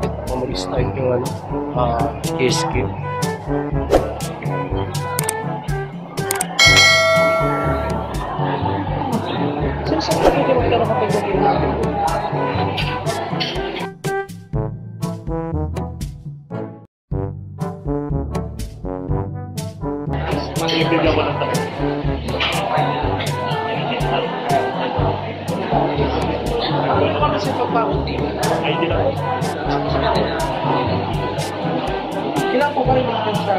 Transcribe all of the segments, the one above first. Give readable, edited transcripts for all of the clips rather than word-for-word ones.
malapit na mag-start yung escape. Saan pwede magkaroon kapag malibig ako ng tayo. Ano ka kasi pagpakunti? Ay, di lang. Kailangan po ka rin naman sa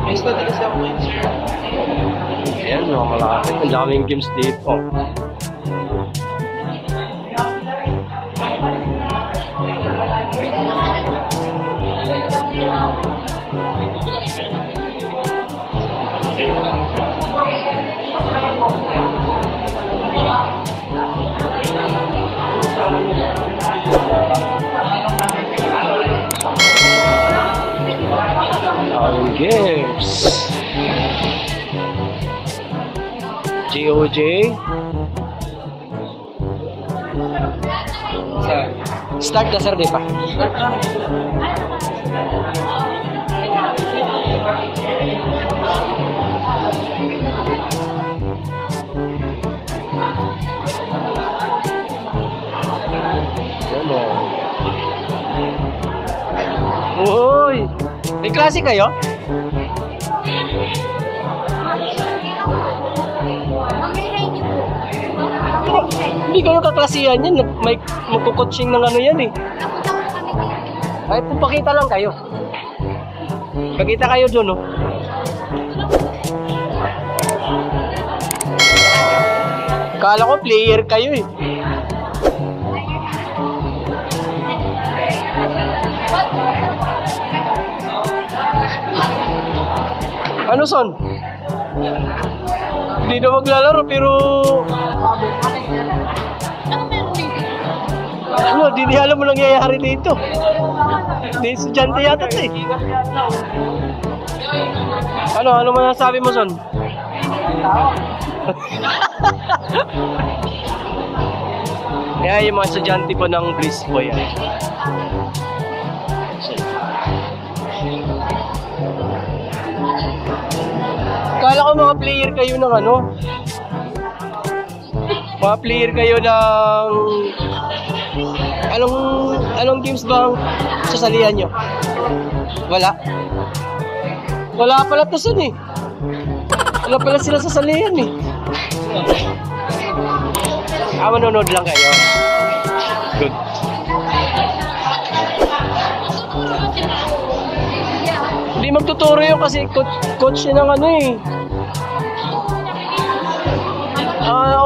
may study kasi ako ngayon, sir. Ayan, mga malaki. Ang daming games dito. Games GOJ start ka sir, di pa? Uy! May klase kayo? Hindi kayo kaklasihan yan. May magkukoaching ng ano yan eh. Ay, pupakita lang kayo. Pakita kayo dun, oh. Kala ko player kayo eh. Ano son? Hindi na maglalaro pero ano, di alam mo nangyayari dito. Hindi estudyante yata eh. Ano masasabi mo son? Kaya yung mga estudyante po ng Bliss po yan. Kala ko mga player kayo ng ano? Mga player kayo ng anong games ba ang sasalihan nyo? Wala? Wala pala to sun eh. Wala pala sila sasalihan eh. Manonood lang kayo. Good. Hindi magtuturo yun kasi coach yun ng ano eh.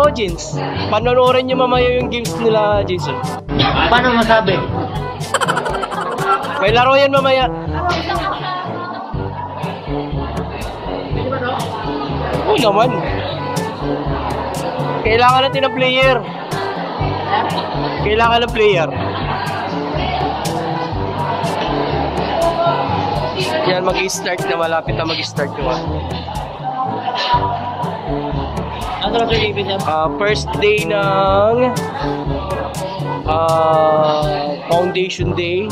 Audience. Panonorin nyo mamaya yung games nila, Jason. Paano masabi? May laro yan mamaya. Oo naman. Kailangan natin ng player. Kailangan ng player. Yan, mag-i-start na. Malapit na mag-i-start yung Ano na sir, David? First day ng Foundation Day.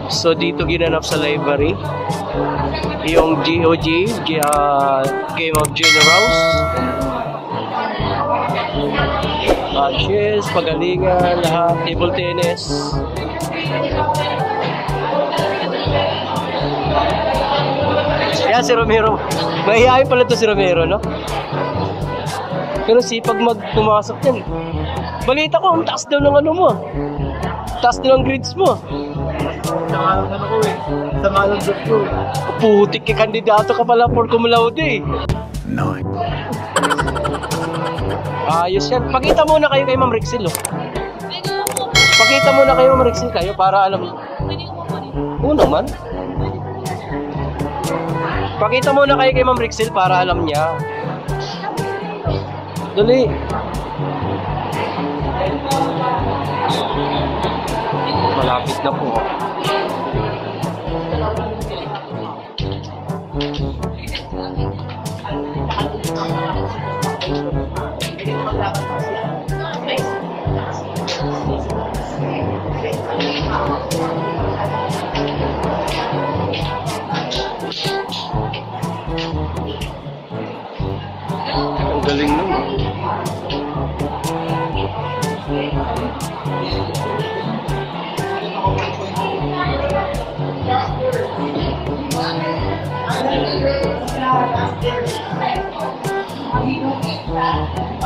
So dito ginanap sa library yung GOG, Game of Generals. Chess, pagalingan, lahat, table tennis. Yan si Romero. Mahihayin pala to si Romero, no? Pero sipag pumasok yan. Balita ko, ang taas daw ng ano mo. Taas daw ng grades mo. Sa ano ko eh. Sa malang dot ko. Putik ka, kandidato ka pala for cum laude eh. No. Ayos yan. Pakita muna kayo kay Ma'am Rexel, oh. Pakita muna kayo Ma'am Rexel kayo para alam. Oo naman. Pakita muna kayo kay Ma'am Rexel para alam niya. Dali. Malapit na po.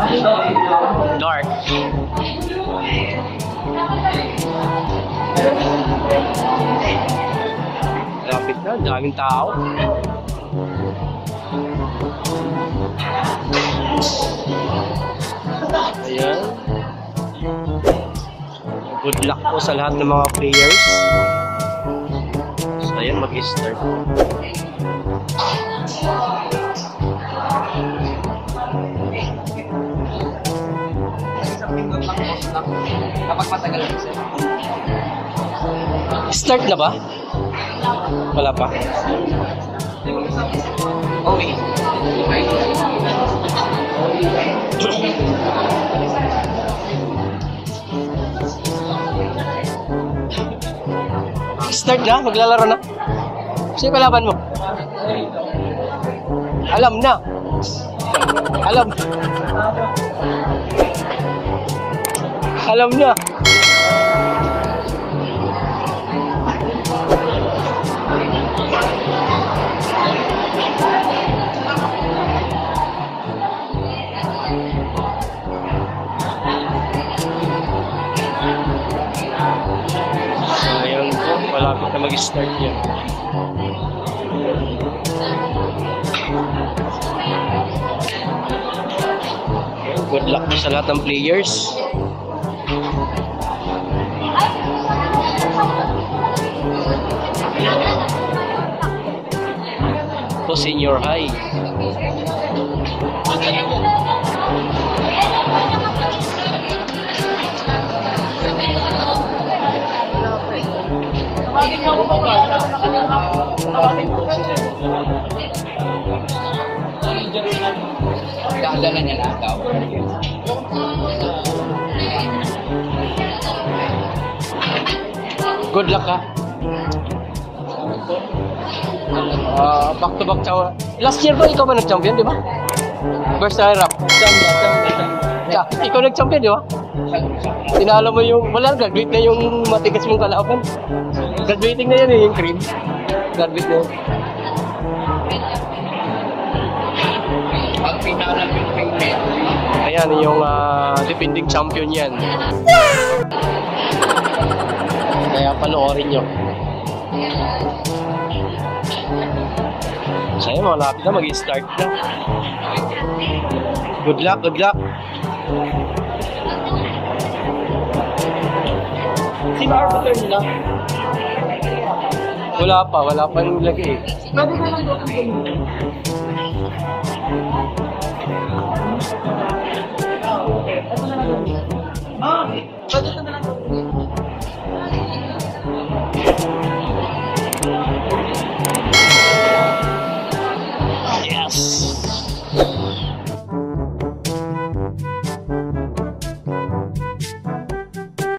Dark. Lapit na, daming tao. Ayan. Good luck po sa lahat ng mga players. So ayan, mag-start. Kapag matagal lang sir. Start na ba? Wala pa. Okay. Start na? Maglalaro na? Sino kalaban mo? Alam na. Alam. Alam niya. Ayun po, malapit na mag-start yan. Good luck po sa lahat ng players. Po senior high. Dala niya lang daw. Good luck ha. Back to back sa... Last year ba ikaw ba nag-champion, di ba? First rap. Yeah, ikaw nag-champion, di ba? Tinalo mo yung... Wala, graduate na yung matigas mong kalaban. Graduating na yan eh, yung cream. Graduate na yun. Pag pinalang yung payment. Ayan, yung defending champion yan. Kaya panoorin nyo. So ayun, malapit na, mag-start na. Good luck, good luck. Sino arbiter nila? Wala pa yung lagay eh. Pwede na lang doon. Pwede na lang doon. Yes!